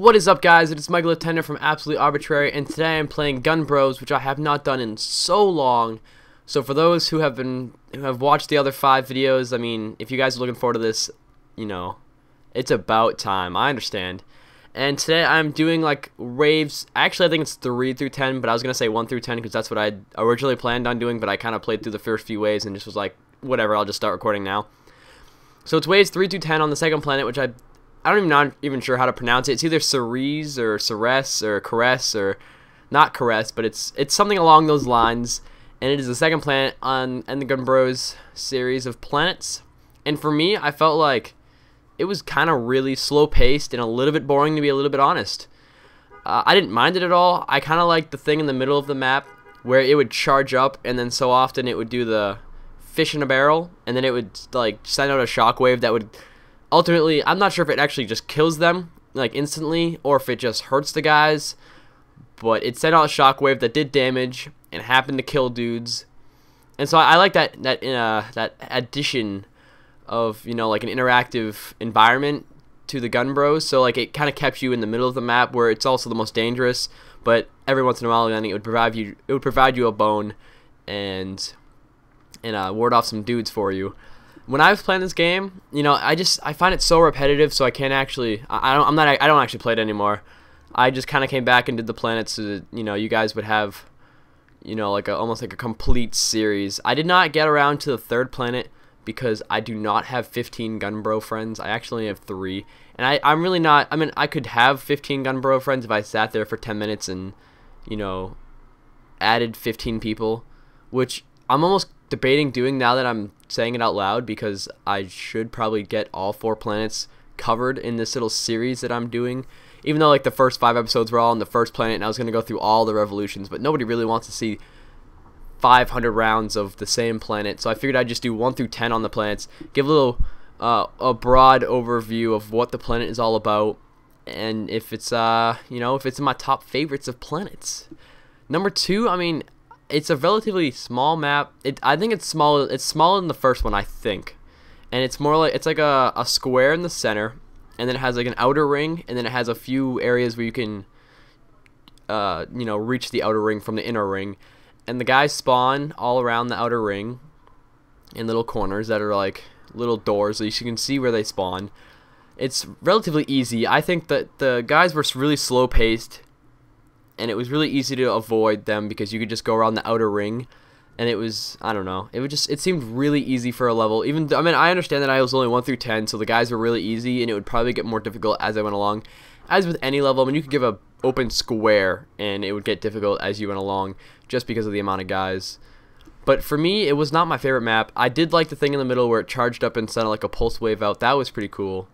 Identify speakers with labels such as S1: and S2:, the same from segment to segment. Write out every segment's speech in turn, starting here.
S1: What is up, guys? It's Michael Attender from AbsolutelyArbitrary, and today I'm playing Gun Bros, which I have not done in so long. So for those who have watched the other 5 videos, I mean, if you guys are looking forward to this, you know, it's about time. I understand. And today I'm doing like waves. Actually, I think it's 3 through 10, but I was gonna say 1 through 10 because that's what I originally planned on doing. But I kind of played through the first few waves and just was like, whatever. I'll just start recording now. So it's waves 3 through 10 on the second planet, which I'm not even sure how to pronounce it. It's either Ceres or Ceres or Caress or not Caress, but it's something along those lines. And it is the second planet on the Gun Bros series of planets. And for me, I felt like it was kind of really slow paced and a little bit boring, to be a little bit honest. I didn't mind it at all. I kind of liked the thing in the middle of the map where it would charge up, and then so often it would do the fish in a barrel, and then it would like send out a shockwave that would ultimately, I'm not sure if it actually just kills them like instantly or if it just hurts the guys, but it sent out a shockwave that did damage and happened to kill dudes. And so I like that addition of, you know, like an interactive environment to the Gun Bros. So like it kind of kept you in the middle of the map where it's also the most dangerous, but every once in a while then it would provide you a bone and ward off some dudes for you. When I was playing this game, you know, I find it so repetitive, so I can't actually I don't actually play it anymore. I just kind of came back and did the planets so that, you know, you guys would have, you know, like almost like a complete series. I did not get around to the third planet because I do not have 15 Gun Bro friends. I actually have 3. And I'm really not, I mean, I could have 15 Gun Bro friends if I sat there for 10 minutes and, you know, added 15 people, which I'm almost debating doing now that I'm saying it out loud, because I should probably get all 4 planets covered in this little series that I'm doing. Even though like the first 5 episodes were all on the first planet and I was going to go through all the revolutions, but nobody really wants to see 500 rounds of the same planet, so I figured I'd just do 1 through 10 on the planets, give a little a broad overview of what the planet is all about, and if it's you know, if it's in my top favorites of planets. Number 2, I mean, it's a relatively small map. I think it's small. It's smaller than the first one, I think, and it's more like it's like a square in the center, and then it has like an outer ring, and then it has a few areas where you can you know, reach the outer ring from the inner ring. And the guys spawn all around the outer ring in little corners that are like little doors, so you can see where they spawn. It's relatively easy. I think that the guys were really slow paced, and it was really easy to avoid them because you could just go around the outer ring, and it was, I don't know, it seemed really easy for a level. Even I mean, I understand that I was only 1 through 10, so the guys were really easy, and it would probably get more difficult as I went along. As with any level, I mean, you could give a open square and it would get difficult as you went along just because of the amount of guys. But for me, it was not my favorite map. I did like the thing in the middle where it charged up and sent like a pulse wave out. That was pretty cool.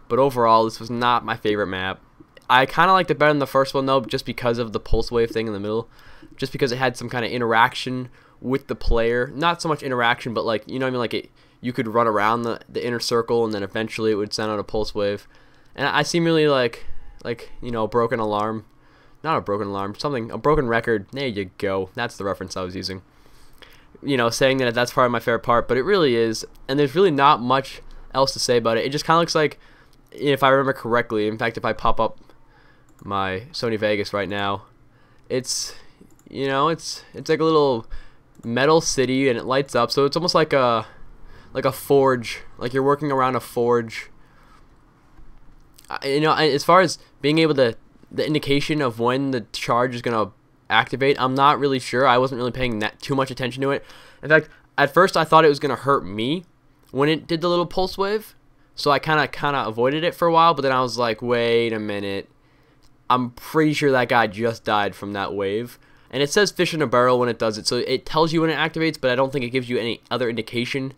S1: But overall, this was not my favorite map. I kind of liked it better than the first one though, just because of the pulse wave thing in the middle. Just because it had some kind of interaction with the player. Not so much interaction, but like, you know what I mean, like you could run around the inner circle and then eventually it would send out a pulse wave. And I seem really like, you know, a broken alarm. Not a broken alarm, a broken record. There you go. That's the reference I was using. You know, saying that that's probably my favorite part, but it really is. And there's really not much else to say about it. It just kind of looks like, if I remember correctly, in fact, if I pop up my Sony Vegas right now, it's, you know, it's like a little metal city and it lights up. So it's almost like a forge, like you're working around a forge. You know, as far as being able to, the indication of when the charge is going to activate, I'm not really sure. I wasn't really paying too much attention to it. In fact, at first I thought it was going to hurt me when it did the little pulse wave, so I kind of avoided it for a while, but then I was like, wait a minute, I'm pretty sure that guy just died from that wave. And it says fish in a barrel when it does it, so it tells you when it activates, but I don't think it gives you any other indication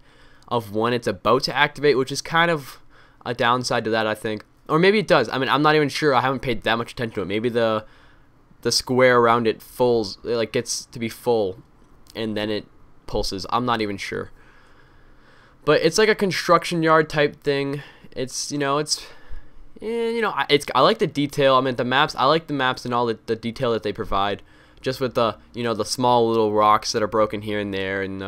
S1: of when it's about to activate, which is kind of a downside to that, I think. Or maybe it does. I mean, I'm not even sure. I haven't paid that much attention to it. Maybe the square around it like gets to be full, and then it pulses. I'm not even sure. But it's like a construction yard type thing. It's, you know, I like the detail. I mean, the maps. I like the maps and all the detail that they provide. Just with the, you know, the small little rocks that are broken here and there, and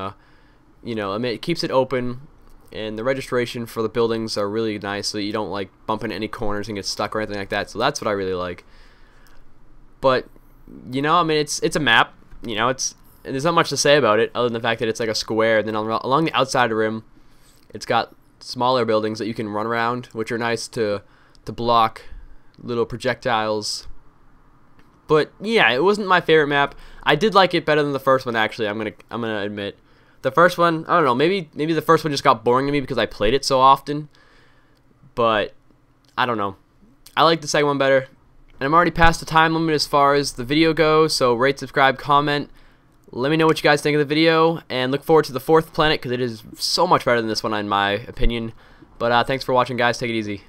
S1: you know, I mean, it keeps it open. and the registration for the buildings are really nice, so you don't like bump into any corners and get stuck or anything like that. So that's what I really like. But you know, I mean, it's a map. You know, there's not much to say about it other than the fact that it's like a square. And then along the outside of the rim, it's got smaller buildings that you can run around, which are nice to block little projectiles. But yeah, it wasn't my favorite map. I did like it better than the first one, actually. I'm gonna admit. The first one, I don't know, maybe the first one just got boring to me because I played it so often. But I don't know. I like the second one better. And I'm already past the time limit as far as the video goes, so rate, subscribe, comment. Let me know what you guys think of the video, and look forward to the fourth planet because it is so much better than this one in my opinion. But thanks for watching, guys. Take it easy.